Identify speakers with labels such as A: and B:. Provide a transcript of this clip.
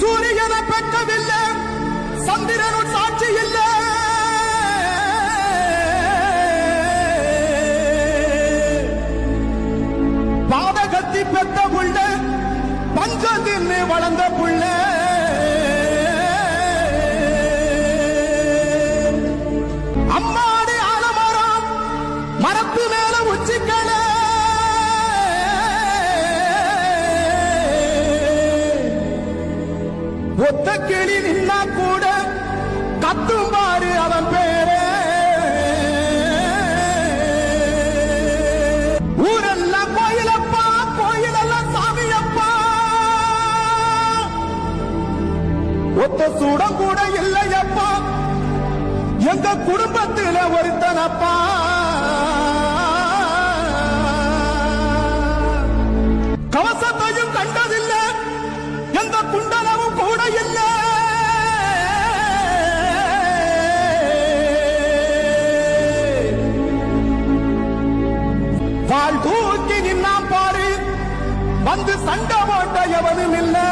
A: சூரியனை பெற்றவில்லை, சந்திரனும் சாட்சி இல்லை. பாதகத்தி பெத்த புள்ள, பஞ்சத்தின் வளர்ந்த புள்ள. அம்மாடி ஆலமரம் மரத்து மேல உச்சிக்கல. ஒத்த கிளி நின்னா கூட கத்தும் பாரு அவன் பேரு. ஊரெல்லாம் கோயிலப்பா, கோயிலெல்லாம் சாமியப்பா. ஒத்த சூடம் கூட இல்லையப்பா, எங்க குடும்பத்தில் ஒருத்தனப்பா. கவசத்தையும் கண்டதில்லை, எந்த குண்டலமும் கூட இல்லை. வாழ் தூக்கி நின்னா பாரு, வந்து சண்டை போட்ட எவனும் இல்லை.